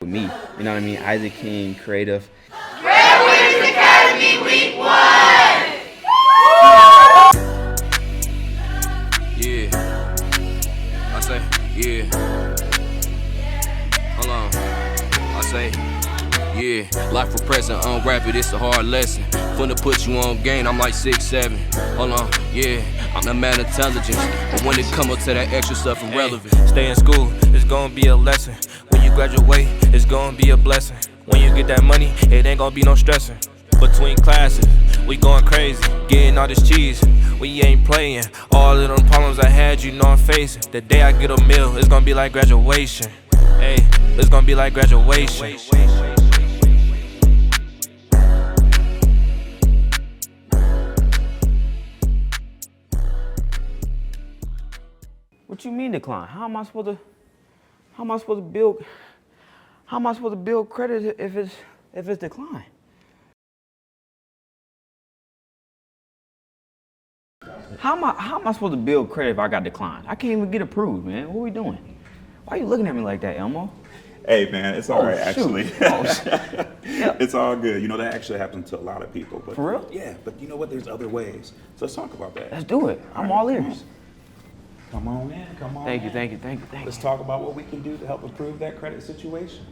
with me. You know what I mean? Isaac King, creative. Breadwinners Academy Week 1! Yeah. I say, yeah. Hold on. I say, yeah. Life for present, unwrap it, it's a hard lesson. Finna put you on game, I'm like 6'7". Hold on, yeah. I'm the man intelligence. But when it come up to that extra stuff irrelevant. Stay in school, it's gonna be a lesson. When you graduate, it's gonna be a blessing. When you get that money, it ain't gonna be no stressing. Between classes, we going crazy, getting all this cheese, we ain't playing. All of them problems I had, you know I'm facing. The day I get a meal, it's gonna be like graduation. Hey, it's gonna be like graduation. What you mean decline? How am I supposed to build credit if it's decline? How am I supposed to build credit if I got declined? I can't even get approved, man. What are we doing? Why are you looking at me like that, Elmo? Hey man, it's all right actually. Yeah. It's all good. You know, that actually happens to a lot of people. But, For real? Yeah, but you know what? There's other ways. So let's talk about that. Let's do it. I'm all ears. Come on in. Thank you. Let's talk about what we can do to help improve that credit situation.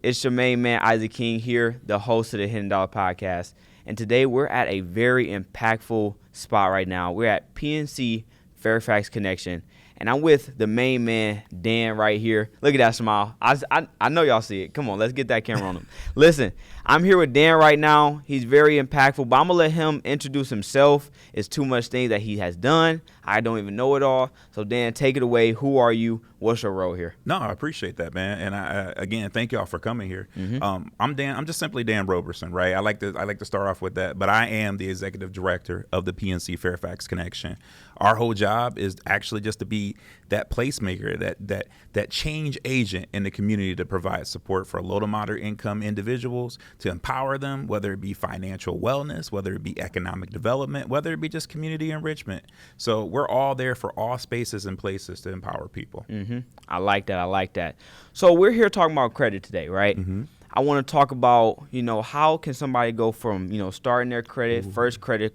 It's your main man, Isaac King here, the host of the Hidden Dollar Podcast. And today we're at a very impactful spot right now. We're at PNC Fairfax Connection. And I'm with the main man, Dan, right here. Look at that smile. I know y'all see it. Come on, let's get that camera on him. Listen, I'm here with Dan right now. He's very impactful, but I'm going to let him introduce himself. It's too much things that he has done. I don't even know it all. So, Dan, take it away. Who are you? What's your role here? No, I appreciate that, man. And I again, thank y'all for coming here. Mm-hmm. I'm Dan. I'm just simply Dan Roberson, right? I like to start off with that. But I am the executive director of the PNC Fairfax Connection. Our whole job is actually just to be that placemaker, that change agent in the community to provide support for low to moderate income individuals, to empower them, whether it be financial wellness, whether it be economic development, whether it be just community enrichment. So we're all there for all spaces and places to empower people. Mm-hmm. I like that. So we're here talking about credit today, right? Mm-hmm. I want to talk about, how can somebody go from, starting their credit, first credit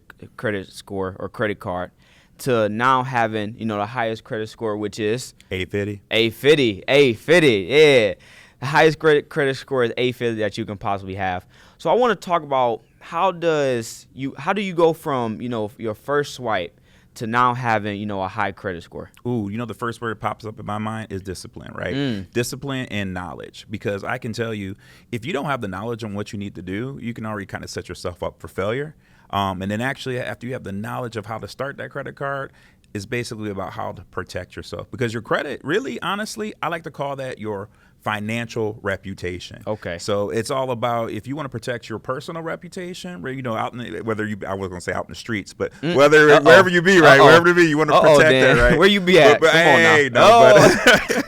score or credit card, to now having, the highest credit score, which is 850. 850, yeah. The highest credit score is 850 that you can possibly have. So I want to talk about how do you go from, your first swipe to now having, a high credit score? Ooh, the first word that pops up in my mind is discipline, right? Discipline and knowledge. Because I can tell you, if you don't have the knowledge on what you need to do, you can already kind of set yourself up for failure. And then actually, after you have the knowledge of how to start that credit card, it's basically about how to protect yourself. Because your credit, really, honestly, I like to call that your financial reputation. Okay. So it's all about, if you want to protect your personal reputation, where I was going to say out in the streets, but wherever you be, right? Wherever you be, you want to protect Dan. that, right? Where you be at? But, Come on now. No,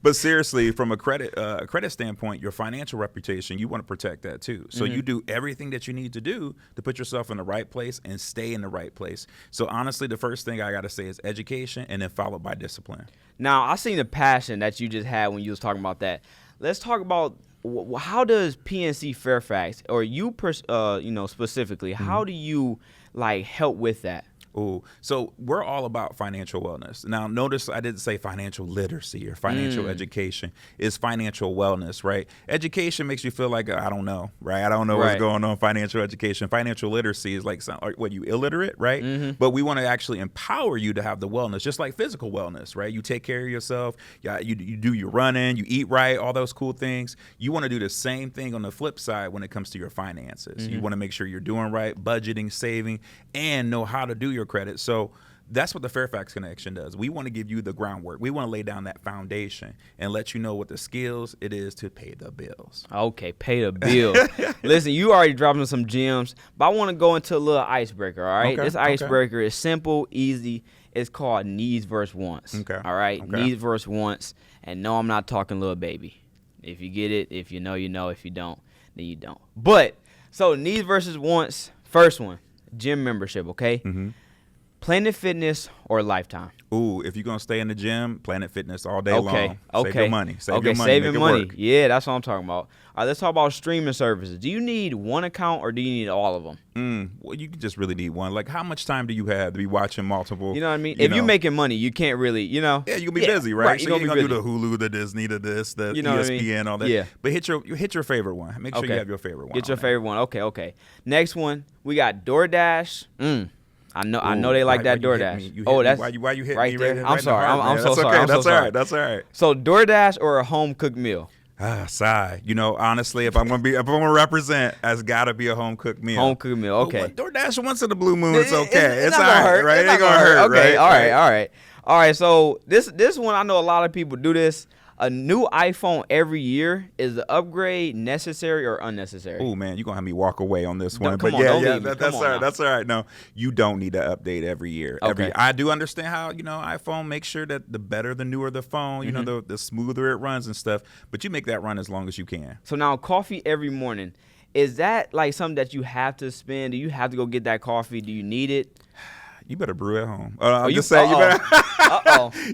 but seriously, from a credit standpoint, your financial reputation, you want to protect that too. So you do everything that you need to do to put yourself in the right place and stay in the right place. So honestly, the first thing I got to say is education, and then followed by discipline. Now, I seen the passion that you just had when you was talking about that. Let's talk about how does PNC Fairfax, or you specifically, how do you help with that? Ooh, so we're all about financial wellness. Now, notice I didn't say financial literacy or financial education. It's financial wellness, right? Education makes you feel like, I don't know, right? I don't know what's going on. Financial education. Financial literacy is like, you illiterate, right? Mm-hmm. But we want to actually empower you to have the wellness, just like physical wellness, right? You take care of yourself. You do your running, you eat right, all those cool things. You want to do the same thing on the flip side when it comes to your finances. Mm-hmm. You want to make sure you're doing right, budgeting, saving, and know how to do your credit. So that's what the Fairfax Connection does. We want to give you the groundwork. We want to lay down that foundation and let you know what the skills it is to pay the bills. Okay, pay the bill. Listen, you already dropped some gems, but I want to go into a little icebreaker, all right? This icebreaker is simple, easy. It's called needs versus wants. Okay. All right? Needs versus wants. And no, I'm not talking little baby. If you get it, if you know, you know. If you don't, then you don't. But, so needs versus wants, first one, gym membership, okay? Mm-hmm. Planet Fitness or Lifetime? Ooh, if you're going to stay in the gym, Planet Fitness all day long. Okay. Save your money. Save your money. Saving Make it money. work. Yeah, that's what I'm talking about. All right, let's talk about streaming services. Do you need one account or do you need all of them? Well, you just really need one. Like, how much time do you have to be watching multiple? You know what I mean? If you're making money, you can't really, Yeah, you're going to be busy, right? So you're going to do the Hulu, the Disney, the this, the ESPN, all that. Yeah. But hit your favorite one. Make sure you have your favorite one. Get your favorite one. Okay. Next one, we got DoorDash. I know they like that DoorDash. That's why you hit right me there. right I'm sorry. I'm so sorry. That's all right. That's all right. So DoorDash or a home cooked meal? Sigh. Honestly, if I'm gonna represent, it's got to be a home cooked meal. Home cooked meal. Okay. DoorDash once in the blue moon, it's okay. It's all not gonna hurt. right? It's not gonna hurt. Okay. Right? All right. So this one, I know a lot of people do this. A new iPhone every year, is the upgrade necessary or unnecessary? Oh man, you're gonna have me walk away on this one. That's all right. That's all right. No, you don't need to update every year. Okay. I do understand how iPhone makes sure that the better, the newer the phone, the smoother it runs and stuff. But you make that run as long as you can. So now, coffee every morning, is that like something that you have to spend? Do you have to go get that coffee? Do you need it? You better brew at home. I'm just saying, you better.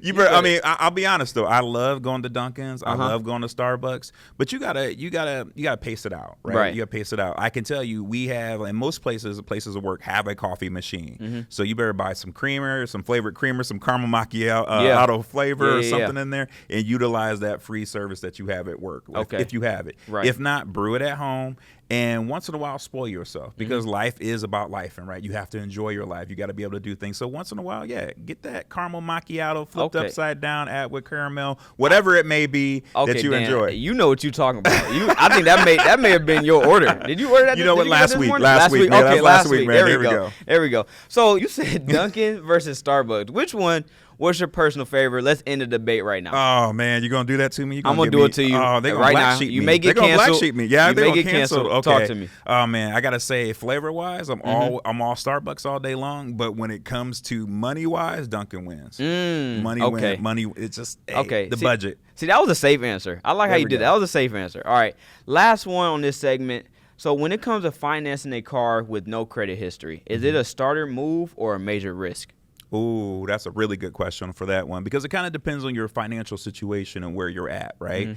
You better. I mean, I'll be honest though. I love going to Dunkin's. I love going to Starbucks. But you gotta pace it out, right? You gotta pace it out. I can tell you, we have in most places of work have a coffee machine. So you better buy some creamer, some flavored creamer, some caramel macchiato flavor or something in there, and utilize that free service that you have at work. If you have it. Right. If not, brew it at home. And once in a while, spoil yourself because life is about life, and right, you have to enjoy your life. You got to be able to do things. So once in a while, get that caramel macchiato flipped upside down, add with caramel, whatever it may be that you enjoy. You know what you're talking about. I think that may have been your order. Did you order that? You know what? Last week. Okay, last week, man. There we go. So you said Dunkin' versus Starbucks. Which one? What's your personal favorite? Let's end the debate right now. Oh man, you're gonna do that to me? I'm gonna do it to you. Oh, they're gonna right black now. sheet me. You may get they're canceled. Gonna black sheet me. Yeah, they gonna get canceled. Okay. Talk to me. Oh man, I gotta say, flavor wise, I'm all Starbucks all day long. But when it comes to money wise, Dunkin' wins. Money wins. Money. It's just the budget. See, that was a safe answer. I like how you did that. That was a safe answer. All right, last one on this segment. So when it comes to financing a car with no credit history, is it a starter move or a major risk? Ooh, that's a really good question for that one because it kind of depends on your financial situation and where you're at, right?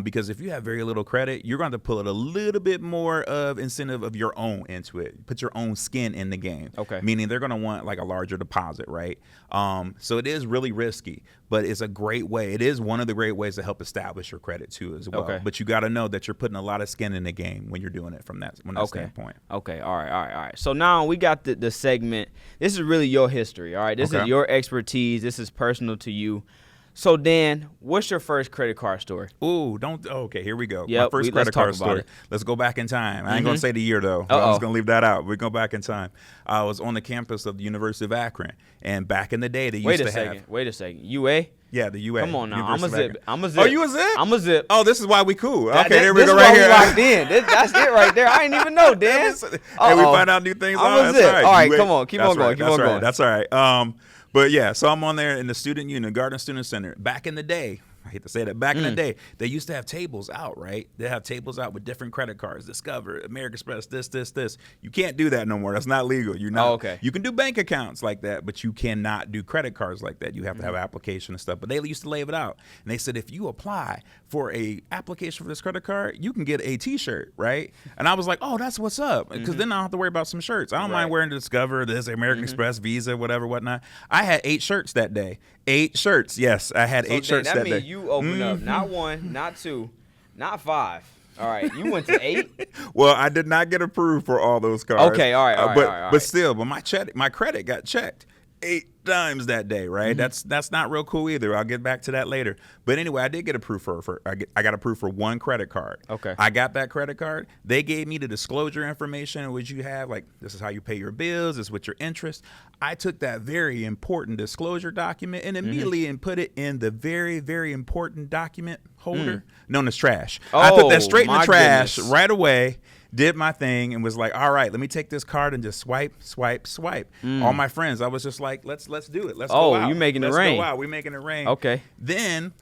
Because if you have very little credit, you're going to pull it a little bit more of incentive of your own into it. Put your own skin in the game. Okay. Meaning they're going to want like a larger deposit, right? So it is really risky, but it's a great way. It is one of the great ways to help establish your credit too as well. But you got to know that you're putting a lot of skin in the game when you're doing it from that standpoint. Okay. All right. So now we got the segment. This is really your history. All right. This is your expertise. This is personal to you. So, Dan, what's your first credit card story? Ooh, okay, here we go. My first credit card story. Let's go back in time. I ain't going to say the year, though. I was going to leave that out. We go back in time. I was on the campus of the University of Akron, and back in the day, they used to have... Wait a second. UA? Yeah, the UA. Come on now. I'm a zip. Oh, you a zip? I'm a zip. Oh, this is why we cool. Okay, there we go right here. Locked in. That's it right there. I didn't even know, Dan. Hey, we find out new things. I'm a zip. All right, come on. Keep on going. That's all right. But yeah, so I'm on there in the student union, Gardner Student Center. Back in the day, I hate to say that, back in the day, they used to have tables out, right? They have tables out with different credit cards, Discover, American Express, this. You can't do that no more. That's not legal. You're not. Oh, okay. You can do bank accounts like that, but you cannot do credit cards like that. You have to have an application and stuff. But they used to lay it out. And they said, if you apply for a application for this credit card, you can get a T-shirt, right? And I was like, oh, that's what's up. Because then I don't have to worry about some shirts. I don't mind wearing the Discover, this, American Express, Visa, whatnot. I had 8 shirts that day. 8 shirts. Yes, I had 8 shirts that day. That means you opened up not 1, not 2, not 5. All right, you went to 8. Well, I did not get approved for all those cards. Okay, all right. But still, my credit got checked 8 times that day, right? That's not real cool either. I'll get back to that later. But anyway, I did get approved I got approved for 1 credit card. Okay. I got that credit card. They gave me the disclosure information, which you have, like, this is how you pay your bills, this is what your interest. I took that very important disclosure document and immediately put it in the very, very important document holder known as trash. I took that straight in the trash right away. Did my thing and was like, all right, let me take this card and just swipe. All my friends, I was just like, let's let's do it. Let's go out. You making it let's rain. Go out. We're making it rain. Okay. Then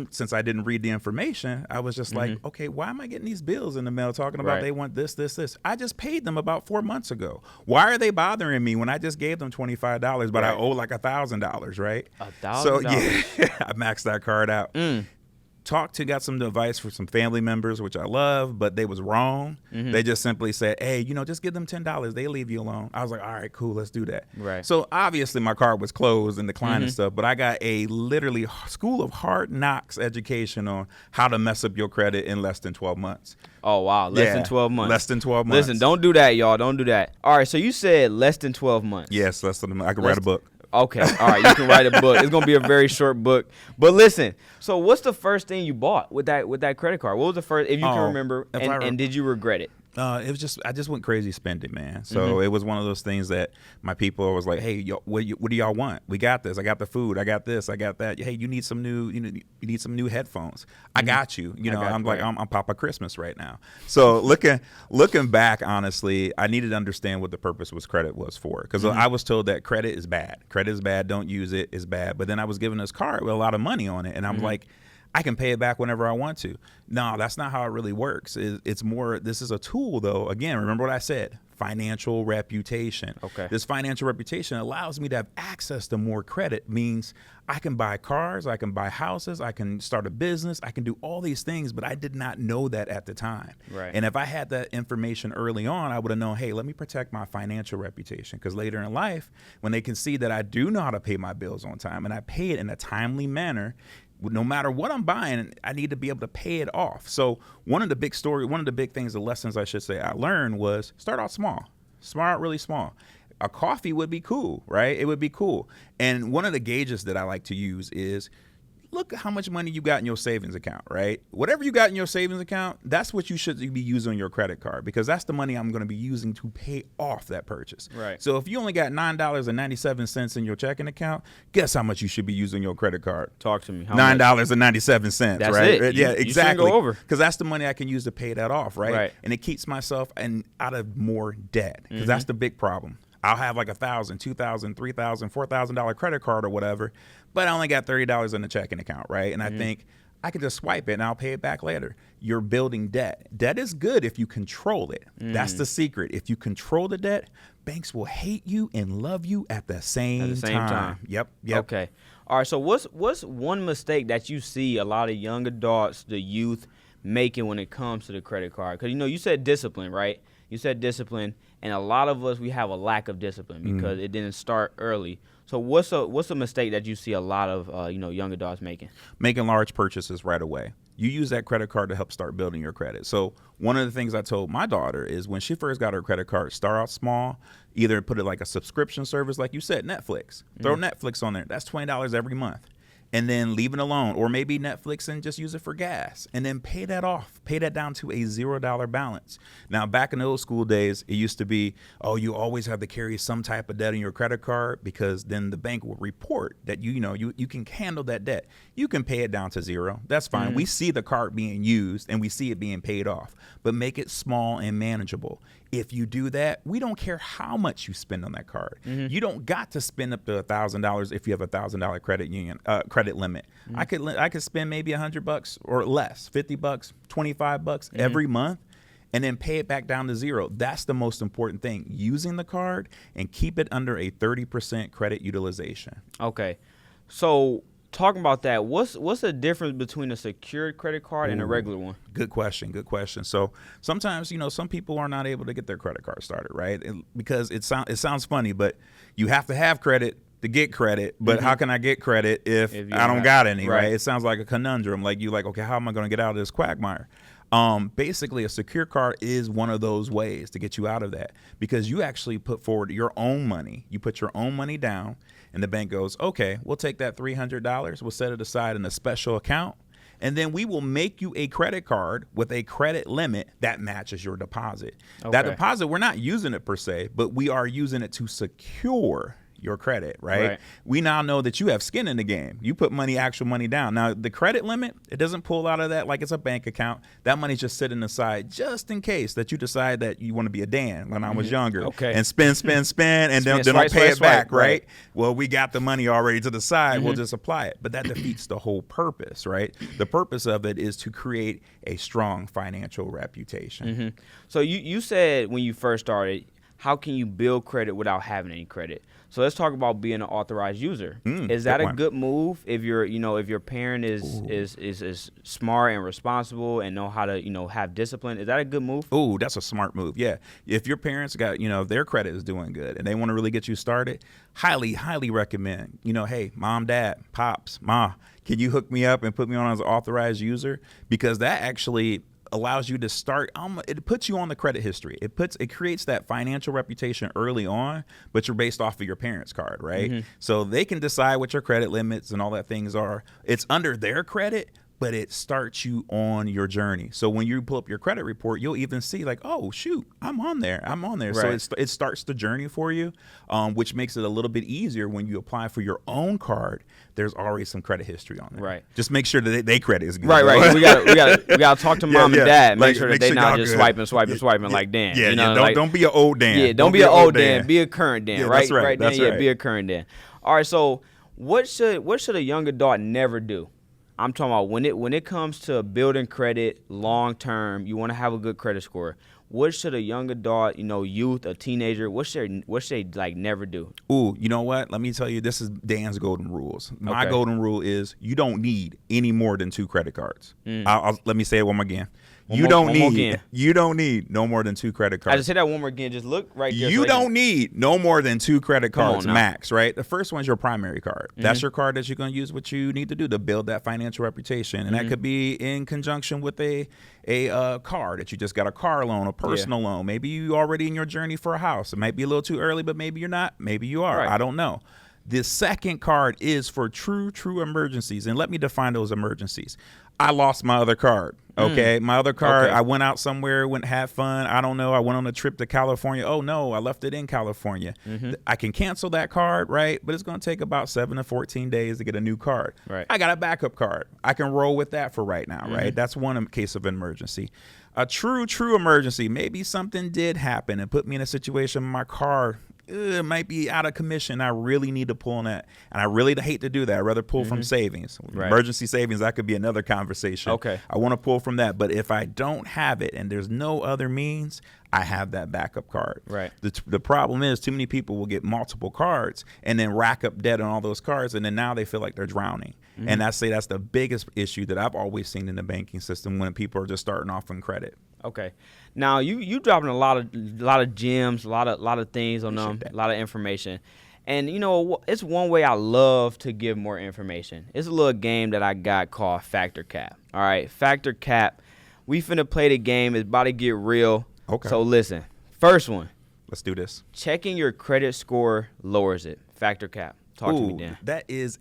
since I didn't read the information, I was just like, okay, why am I getting these bills in the mail talking about they want this, this, this? I just paid them about 4 months ago. Why are they bothering me when I just gave them $25, but I owe like $1,000, right? $1,000. So yeah, I maxed that card out. Got some advice for some family members, which I love, but they was wrong. They just simply said, hey, just give them $10. They leave you alone. I was like, all right, cool, let's do that. Right. So obviously my card was closed and declined and stuff, but I got a literally school of hard knocks education on how to mess up your credit in less than 12 months. Oh, wow. Less than 12 months. Less than 12 months. Listen, don't do that, y'all. Don't do that. All right, so you said less than 12 months. Yes, less than I could write a book. Okay, all right, you can write a book. It's gonna be a very short book. But listen, so what's the first thing you bought with that credit card? What was the first, if you can remember, and did you regret it? It was just I just went crazy spending, man. So it was one of those things that my people was like, hey, what do y'all want? We got this. I got the food. I got this. I got that. Hey, you need some new headphones. I got you. I'm Papa Christmas right now. So looking back, honestly, I needed to understand what the purpose was credit was for, because I was told that credit is bad. Credit is bad. Don't use it. It's bad. But then I was given this card with a lot of money on it, and I'm like, I can pay it back whenever I want to. No, that's not how it really works. It's more, this is a tool, though. Again, remember what I said, financial reputation. Okay. This financial reputation allows me to have access to more credit, means I can buy cars, I can buy houses, I can start a business, I can do all these things, but I did not know that at the time. Right. And if I had that information early on, I would have known, hey, let me protect my financial reputation, because later in life, when they can see that I do know how to pay my bills on time and I pay it in a timely manner, no matter what I'm buying, I need to be able to pay it off. So one of the big things, the lessons I should say I learned was start out small. Start out really small. A coffee would be cool, right? It would be cool. And one of the gauges that I like to use is look at how much money you got in your savings account, right? Whatever you got in your savings account, that's what you should be using on your credit card, because that's the money I'm going to be using to pay off that purchase. Right. So if you only got $9.97 in your checking account, guess how much you should be using your credit card? Talk to me. How $9.97, That's right? it. Yeah, You exactly. shouldn't go over. Because that's the money I can use to pay that off, right? Right. And it keeps myself out of more debt, because that's the big problem. I'll have like $1,000, $2,000, $3,000, $4,000 credit card or whatever, but I only got $30 in the checking account, right? And I think I can just swipe it and I'll pay it back later. You're building debt. Debt is good if you control it. That's the secret. If you control the debt, banks will hate you and love you at the same time. Yep. Okay. All right. So what's one mistake that you see a lot of young adults, the youth, making when it comes to the credit card? Because you said discipline, right? You said discipline, and a lot of us, we have a lack of discipline because it didn't start early. So what's a mistake that you see a lot of young adults making? Making large purchases right away. You use that credit card to help start building your credit. So one of the things I told my daughter is when she first got her credit card, start out small, either put it like a subscription service, like you said, Netflix. Throw Netflix on there. That's $20 every month. And then leave it alone, or maybe Netflix and just use it for gas, and then pay that off. Pay that down to a $0 balance. Now, back in the old school days, it used to be, oh, you always have to carry some type of debt on your credit card, because then the bank will report that you can handle that debt. You can pay it down to zero. That's fine. We see the card being used and we see it being paid off, but make it small and manageable. If you do that, we don't care how much you spend on that card. You don't got to spend up to $1,000 if you have a $1,000 credit limit. I could spend maybe $100 or less, $50, $25 every month, and then pay it back down to zero. That's the most important thing. Using the card, and keep it under a 30% credit utilization. Okay, so talking about that, what's the difference between a secured credit card and a regular one? Good question. So sometimes, some people are not able to get their credit card started, right? Because it sounds funny, but you have to have credit to get credit. But how can I get credit if I don't got any, right? It sounds like a conundrum. Okay, how am I going to get out of this quagmire? Basically, a secure card is one of those ways to get you out of that, because you actually put forward your own money. You put your own money down, and the bank goes, okay, we'll take that $300. We'll set it aside in a special account, and then we will make you a credit card with a credit limit that matches your deposit. Okay. That deposit, we're not using it per se, but we are using it to secure your credit, right? We now know that you have skin in the game. You put actual money down. Now, the credit limit, it doesn't pull out of that like it's a bank account. That money's just sitting aside just in case that you decide that you want to be a Dan when I was younger. And spend, and then I'll pay it back, right? Well, we got the money already to the side. We'll just apply it. But that defeats the whole purpose, right? The purpose of it is to create a strong financial reputation. So you said when you first started, how can you build credit without having any credit? So let's talk about being an authorized user. Is that a good move if if your parent is smart and responsible and know how to have discipline? Is that a good move? Ooh, that's a smart move. Yeah. If your parents got, if their credit is doing good and they want to really get you started, highly recommend, hey, mom, dad, pops, ma, can you hook me up and put me on as an authorized user? Because that actually allows you to start. It puts you on the credit history. It creates that financial reputation early on, but you're based off of your parents' card, right? So they can decide what your credit limits and all that things are. It's under their credit, but it starts you on your journey. So when you pull up your credit report, you'll even see like, oh, shoot, I'm on there. Right. So it starts the journey for you, which makes it a little bit easier when you apply for your own card. There's already some credit history on there. Right. Just make sure that they credit is good. Right. we got to talk to mom and dad. Make sure that they not just good. swiping like Dan. Don't be an old Dan. Yeah, don't be an old Dan. Be a current Dan. Yeah, right. That's right. Dan? That's right. Yeah, be a current Dan. All right. So what should a young adult never do? I'm talking about when it comes to building credit long term. You want to have a good credit score. What should a young adult, youth, a teenager, what should they like never do? Ooh, you know what? Let me tell you, this is Dan's golden rules. My golden rule is you don't need any more than 2 credit cards. Let me say it one more again. You don't need no more than 2 credit cards. I just say that one more again. Just look right there. You don't need no more than 2 credit cards max, right? The first one's your primary card. That's your card that you're going to use what you need to do to build that financial reputation. And that could be in conjunction with a car that you just got a car loan, a personal loan. Maybe you already in your journey for a house. It might be a little too early, but maybe you're not. Maybe you are. Right. I don't know. The second card is for true emergencies. And let me define those emergencies. I lost my other card. Okay. My other card, I went out somewhere, had fun. I don't know. I went on a trip to California. Oh no, I left it in California. I can cancel that card, right? But it's going to take about 7 to 14 days to get a new card. Right. I got a backup card. I can roll with that for right now, right? That's one case of emergency. A true emergency. Maybe something did happen and put me in a situation my car it might be out of commission. I really need to pull on that. And I really hate to do that. I'd rather pull from savings. Right. Emergency savings, that could be another conversation. Okay. I want to pull from that. But if I don't have it and there's no other means, I have that backup card. Right. The problem is too many people will get multiple cards and then rack up debt on all those cards. And then now they feel like they're drowning. And I say that's the biggest issue that I've always seen in the banking system when people are just starting off on credit. Okay. Now you dropping a lot of gems, a lot of things on them, a lot of information. And it's one way I love to give more information. It's a little game that I got called Factor Cap. All right, Factor Cap. We finna play the game. It's about to get real. Okay. So listen, first one. Let's do this. Checking your credit score lowers it. Factor Cap. Talk to me, Dan. That is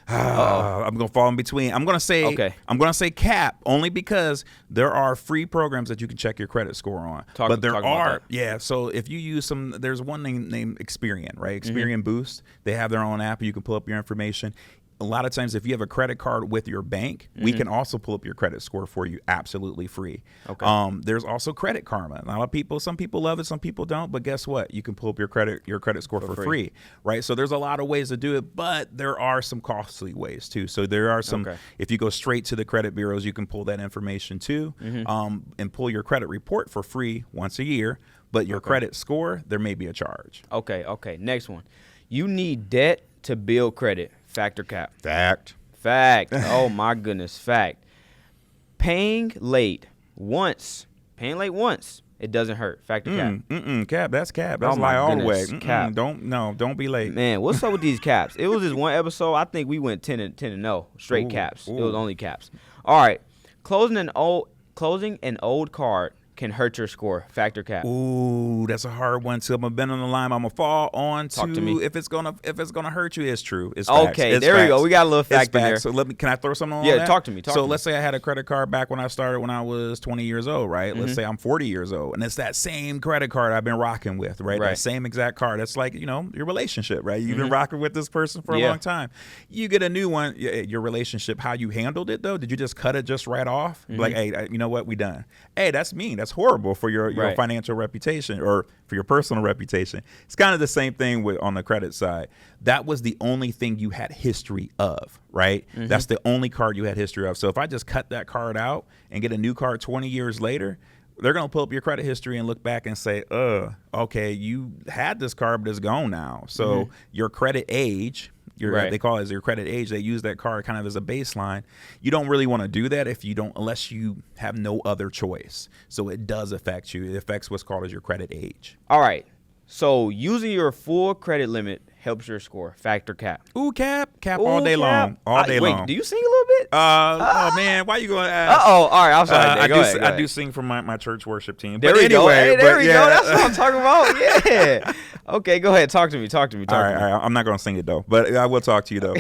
I'm gonna fall in between. I'm gonna say cap only because there are free programs that you can check your credit score on. But there are so if you use there's one named Experian, right? Experian Boost. They have their own app. You can pull up your information. A lot of times, if you have a credit card with your bank, we can also pull up your credit score for you absolutely free. Okay. There's also Credit Karma. A lot of people, some people love it, some people don't. But guess what? You can pull up your credit score for free, right? So there's a lot of ways to do it, but there are some costly ways too. So there are some. If you go straight to the credit bureaus, you can pull that information too, and pull your credit report for free once a year. But your credit score, there may be a charge. Okay. Next one. You need debt to build credit. Factor Cap. Fact. Oh my goodness. Fact. Paying late once, it doesn't hurt. Factor Cap. Cap. That's cap. That's lie all the way. Cap. Don't be late. Man, what's up with these caps? It was just one episode. I think we went 10-0 straight caps. It was only caps. All right. Closing an old card can hurt your score? Factor cap. Ooh, that's a hard one. Till I'm been on the line, I'm gonna fall on Talk to to me. if it's gonna hurt you. It's true. It's facts. Okay, It's there we facts. go. We got a little It's factor there. facts. So can I throw something on Yeah, that? talk to me. So let's say I had a credit card back when I started when I was 20 years old, right? Mm-hmm. Let's say I'm 40 years old, and it's that same credit card I've been rocking with, right? Right. That same exact card. That's like, you know, your relationship, right? You've Mm-hmm. been rocking with this person for a long time. You get a new one. Your relationship, how you handled it though? Did you just cut it just right off? Mm-hmm. Like, hey, you know what? We done. Hey, that's mean. That's horrible for your Right. financial reputation or for your personal reputation. It's kind of the same thing with on the credit side. That was the only thing you had history of, right? Mm-hmm. That's the only card you had history of. So if I just cut that card out and get a new card 20 years later, they're going to pull up your credit history and look back and say, okay, you had this card, but it's gone now. So your credit age, Right. they call it as your credit age. They use that card kind of as a baseline. You don't really want to do that unless you have no other choice. So it does affect you. It affects what's called as your credit age. All right. So using your full credit limit helps your score. Factor cap. Ooh, cap Ooh, all day cap. long, Wait, long. do you sing a little bit? Oh man, why you going to ask? All right. I'm sorry. I Go ahead. I do sing for my church worship team. There but we go. anyway, Hey, there but we yeah. go. That's what I'm talking about. Yeah. Okay, go ahead. Talk to me. All right. I'm not going to sing it though, but I will talk to you though.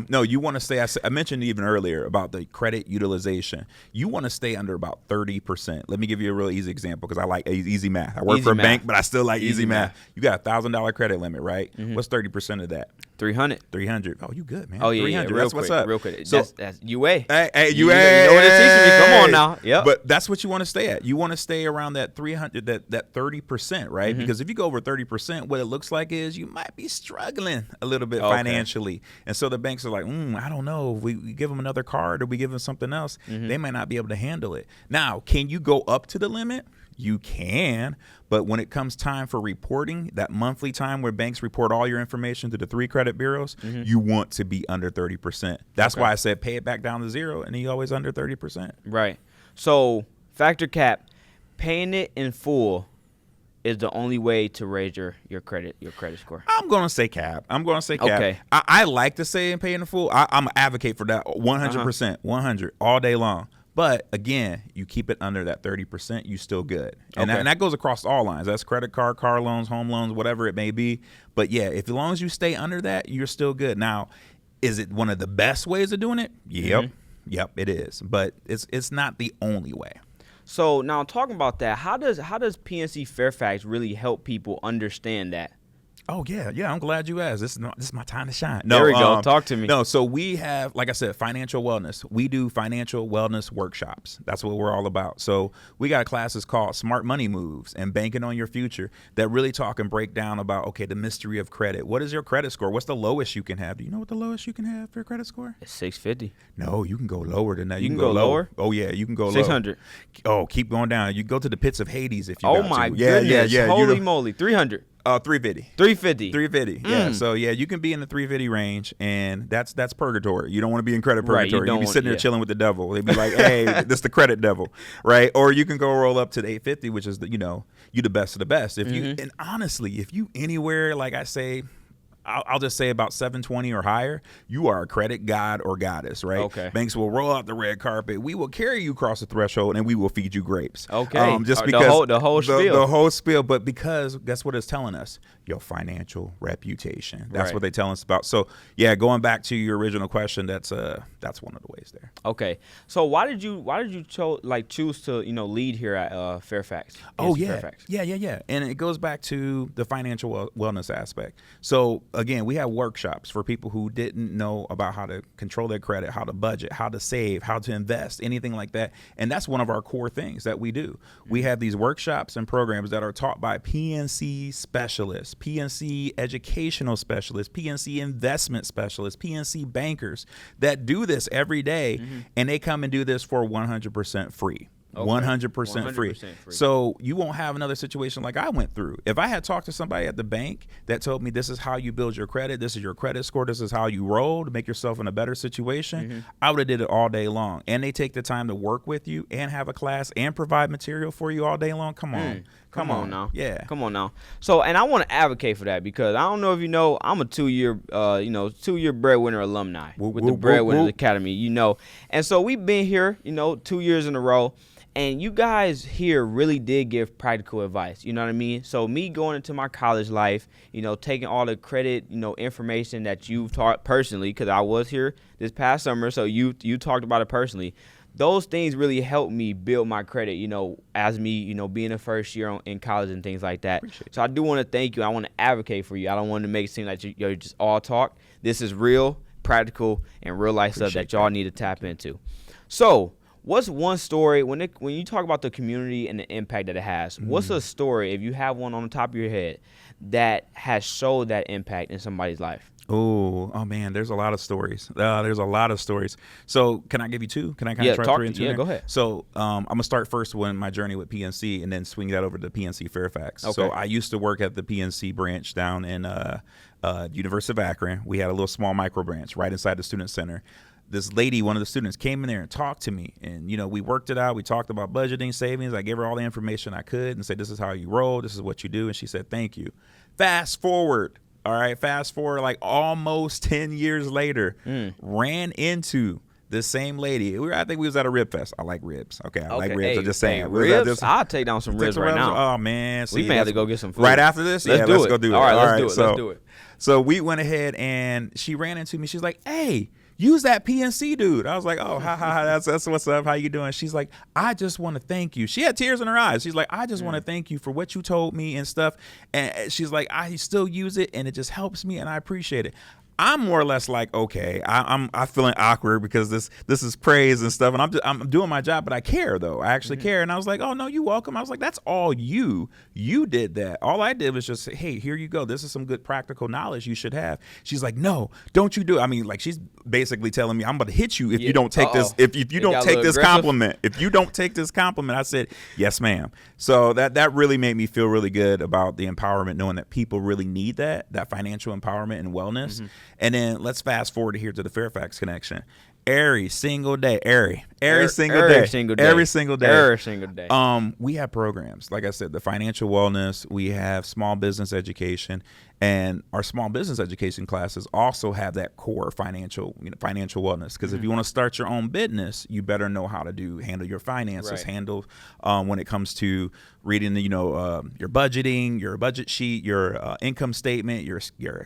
No, you want to stay. I mentioned even earlier about the credit utilization. You want to stay under about 30%. Let me give you a real easy example because I like easy math. I work Easy for a math. bank, but I still like easy math. math. You got $1,000 credit limit, right? What's 30% of that? 300. 300. Oh, you good, man. Oh yeah, 300. real That's quick, what's up. real quick. So That's UA. Hey, you know what it's teaching me. Come on now. Yep. But that's what you want to stay at. You want to stay around that 300, that 30%, right? Because if you go over 30%, what it looks like is you might be struggling a little bit financially. And so the banks are like, I don't know. If we give them another card or we give them something else, they might not be able to handle it. Now, can you go up to the limit? You can, but when it comes time for reporting, that monthly time where banks report all your information to the 3 credit bureaus, you want to be under 30%. That's why I said pay it back down to 0, and you always under 30%. Right. So factor cap, paying it in full is the only way to raise your credit score. I'm going to say cap. Okay. I like to say and pay in full. I'm an advocate for that 100%, 100 all day long. But again, you keep it under that 30%, you still good. And, Okay. and that goes across all lines. That's credit card, car loans, home loans, whatever it may be. But yeah, as long as you stay under that, you're still good. Now, is it one of the best ways of doing it? Yep. Yep, it is. But it's not the only way. So now talking about that, how does PNC Fairfax really help people understand that? Oh, yeah. I'm glad you asked. This is my time to shine. There we go. Talk to me. No, so we have, like I said, financial wellness. We do financial wellness workshops. That's what we're all about. So we got classes called Smart Money Moves and Banking on Your Future that really talk and break down about, okay, the mystery of credit. What is your credit score? What's the lowest you can have? Do you know what the lowest you can have for your credit score? It's 650. No, you can go lower than that. You can go lower? Oh, yeah, you can go lower. 600. Oh, keep going down. You go to the pits of Hades if you Oh got my to. goodness. Yeah. Holy moly. 300. 350. 350. 350. Yeah. So yeah, you can be in the 350 range, and that's purgatory. You don't want to be in credit Right, you purgatory. don't You be want- sitting there yeah. chilling with the devil. They'd be like, "Hey, this the credit devil," right? Or you can go roll up to the 850, which is you the best of the best. If you and honestly, if you anywhere like I say. I'll just say about 720 or higher, you are a credit god or goddess, right? Okay. Banks will roll out the red carpet. We will carry you across the threshold, and we will feed you grapes. Okay. Just The because whole spiel. the whole spiel, but because guess what it's telling us? Your financial reputation. That's Right. what they tell us about. So yeah, going back to your original question, that's one of the ways there. Okay. So why did you choose to lead here at Fairfax? Oh PNC yeah. Fairfax. Yeah. And it goes back to the financial wellness aspect. So again, we have workshops for people who didn't know about how to control their credit, how to budget, how to save, how to invest, anything like that. And that's one of our core things that we do. We have these workshops and programs that are taught by PNC specialists, PNC educational specialists, PNC investment specialists, PNC bankers that do this every day, and they come and do this for 100% free. Okay. 100% free. 100% free. So you won't have another situation like I went through. If I had talked to somebody at the bank that told me this is how you build your credit, this is your credit score, this is how you roll to make yourself in a better situation, I would have did it all day long. And they take the time to work with you and have a class and provide material for you all day long. Come on. Come on now. Yeah. Come on now. So, and I want to advocate for that because I don't know if you know, I'm a 2-year Breadwinner alumni with the Breadwinners Academy, And so we've been here, 2 years in a row. And you guys here really did give practical advice. You know what I mean? So me going into my college life, taking all the credit, information that you've taught personally, because I was here this past summer, so you talked about it personally. Those things really helped me build my credit, as me, being a first year in college and things like that. So I do want to thank you. I want to advocate for you. I don't want to make it seem like you're just all talk. This is real, practical, and real life stuff that y'all need to tap into. So what's one story, when you talk about the community and the impact that it has, what's a story, if you have one on the top of your head, that has showed that impact in somebody's life? Oh man, there's a lot of stories. So can I give you two? Can I kind of try three and two? Yeah, go ahead. So I'm going to start first with my journey with PNC and then swing that over to PNC Fairfax. Okay. So I used to work at the PNC branch down in University of Akron. We had a little small micro branch right inside the student center. This lady, one of the students, came in there and talked to me. And, we worked it out. We talked about budgeting, savings. I gave her all the information I could and said, this is how you roll. This is what you do. And she said, thank you. Fast forward like almost 10 years later, ran into the same lady. I think we was at a rib fest. I like ribs. Okay, I like ribs. I'm just saying. Ribs? I'll take down some ribs right now. Oh, man. We may have to go get some food. Right after this? Let's go do it. All right, let's do it. So we went ahead and she ran into me. She's like, hey, use that PNC dude. I was like, oh, that's what's up. How you doing? She's like, I just want to thank you. She had tears in her eyes. She's like, I just want to thank you for what you told me and stuff. And she's like, I still use it and it just helps me and I appreciate it. I'm more or less like, okay, I'm feeling awkward because this is praise and stuff, and I'm doing my job, but I care though. I actually care, and I was like, oh no, you welcome. I was like, that's all you did that. All I did was just say, hey, here you go. This is some good practical knowledge you should have. She's like, no, don't you do it. I mean, like she's basically telling me I'm about to hit you if you don't take this. If you don't take this compliment. If you don't take this compliment, I said, yes, ma'am. So that really made me feel really good about the empowerment, knowing that people really need that financial empowerment and wellness. And then let's fast forward here to the Fairfax connection. Every single day. We have programs. Like I said, the financial wellness, we have small business education, and our small business education classes also have that core financial wellness. Because if you want to start your own business, you better know how to handle your finances, handle when it comes to reading your budgeting, your budget sheet, your income statement, your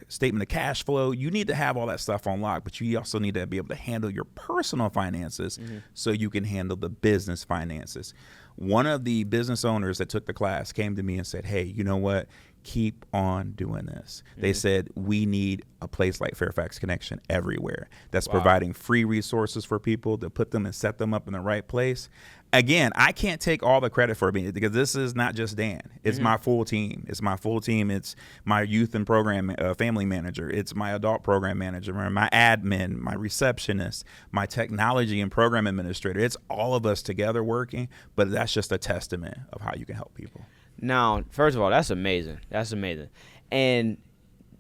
statement of cash flow. You need to have all that stuff on lock, but you also need to be able to handle your personal finances so you can handle the business finances. One of the business owners that took the class came to me and said, hey, you know what? Keep on doing this. They said, we need a place like Fairfax Connection everywhere that's providing free resources for people to put them and set them up in the right place. Again, I can't take all the credit for it because this is not just Dan. It's my full team. It's my youth and program family manager. It's my adult program manager, my admin, my receptionist, my technology and program administrator. It's all of us together working, but that's just a testament of how you can help people. Now, first of all, that's amazing. And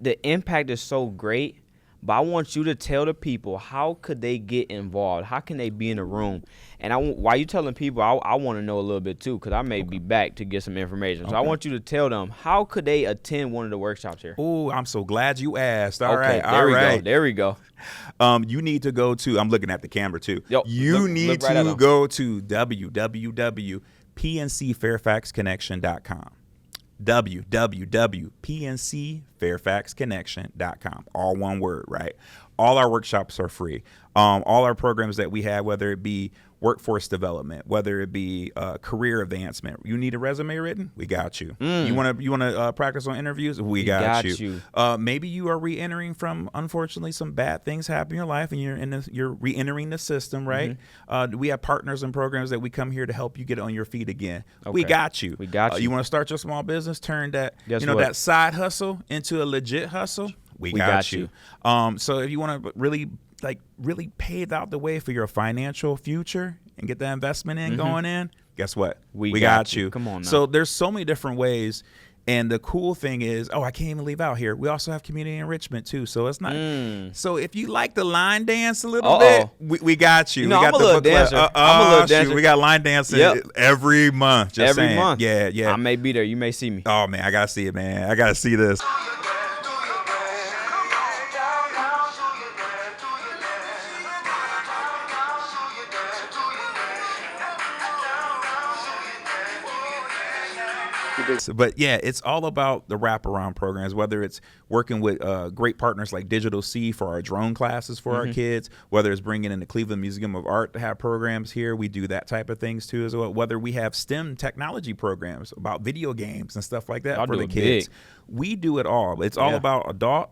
the impact is so great, but I want you to tell the people, how could they get involved? How can they be in the room? And while you telling people, I want to know a little bit too, because I may be back to get some information. So I want you to tell them, how could they attend one of the workshops here? Oh, I'm so glad you asked. All right. There we go. You need to go to, I'm looking at the camera too. Go to www.pncfairfaxconnection.com. www.pncfairfaxconnection.com. All one word, right? All our workshops are free. All our programs that we have, whether it be workforce development, whether it be career advancement. You need a resume written? We got you. You want to practice on interviews? We got you. Maybe you are re-entering from, unfortunately, some bad things happen in your life, and you're re-entering the system, right? We have partners and programs that we come here to help you get on your feet again. Okay. We got you. You want to start your small business? Turn that that side hustle into a legit hustle? We got you. So if you want to really pave out the way for your financial future and get that investment going in, guess what? We got you. Come on now. So there's so many different ways. And the cool thing is, I can't even leave out here, we also have community enrichment too. So it's not. So if you like to line dance a little bit, we got you. I'm a little dancer. We got line dancing every month. Every month. Yeah. I may be there. You may see me. Oh man, I gotta see it, man. I gotta see this. But yeah, it's all about the wraparound programs, whether it's working with great partners like Digital C for our drone classes for our kids, whether it's bringing in the Cleveland Museum of Art to have programs here. We do that type of things too as well. Whether we have STEM technology programs about video games and stuff like that for the kids. We do it all. It's all about adult,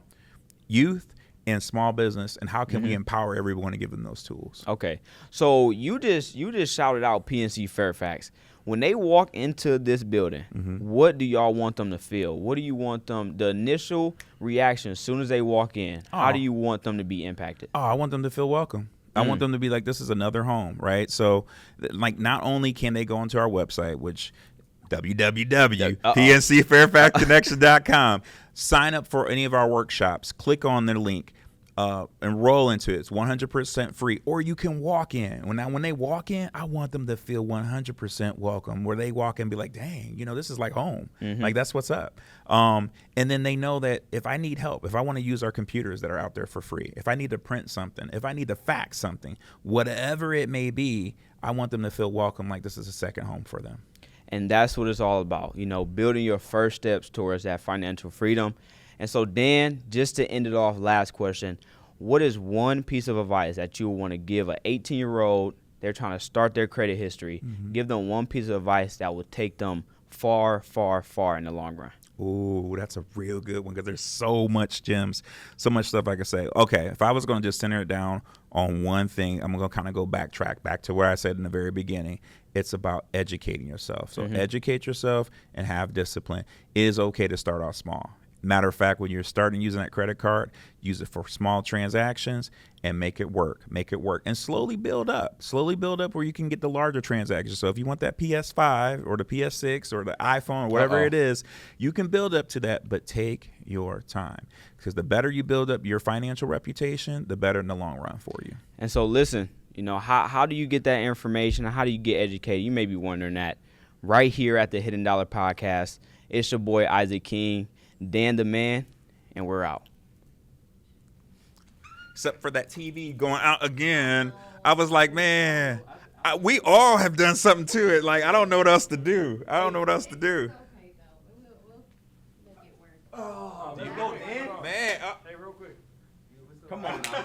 youth, and small business, and how can we empower everyone to give them those tools. Okay, so you just shouted out PNC Fairfax. When they walk into this building, what do y'all want them to feel? What do you want them, the initial reaction as soon as they walk in, how do you want them to be impacted? I want them to feel welcome. I want them to be like, this is another home, right? So, like, not only can they go onto our website, which www.pncfairfaxconnection.com, sign up for any of our workshops, click on their link, enroll into it. It's 100% free, or you can walk in. When they walk in, I want them to feel 100% welcome, where they walk in and be like, dang, this is like home. Like, that's what's up. And then they know that if I need help, if I want to use our computers that are out there for free, if I need to print something, if I need to fax something, whatever it may be, I want them to feel welcome, like this is a second home for them. And that's what it's all about, building your first steps towards that financial freedom. And so, Dan, just to end it off, last question, what is one piece of advice that you would want to give an 18-year-old, they're trying to start their credit history, give them one piece of advice that would take them far, far, far in the long run? Ooh, that's a real good one, because there's so much gems, so much stuff I could say. Okay, if I was going to just center it down on one thing, I'm going to kind of go back to where I said in the very beginning. It's about educating yourself. So educate yourself and have discipline. It is okay to start off small. Matter of fact, when you're starting using that credit card, use it for small transactions and make it work. And slowly build up where you can get the larger transactions. So if you want that PS5 or the PS6 or the iPhone or whatever it is, you can build up to that, but take your time, because the better you build up your financial reputation, the better in the long run for you. And so listen, how do you get that information? How do you get educated? You may be wondering that. Right here at the Hidden Dollar Podcast, it's your boy Isaac King, Dan the Man, and we're out. Except for that TV going out again. I was like, man, we all have done something to it. Like, I don't know what else to do. Okay, though. We'll make it work. Oh, you go, Dan? Man. Hey, real quick. Come on now.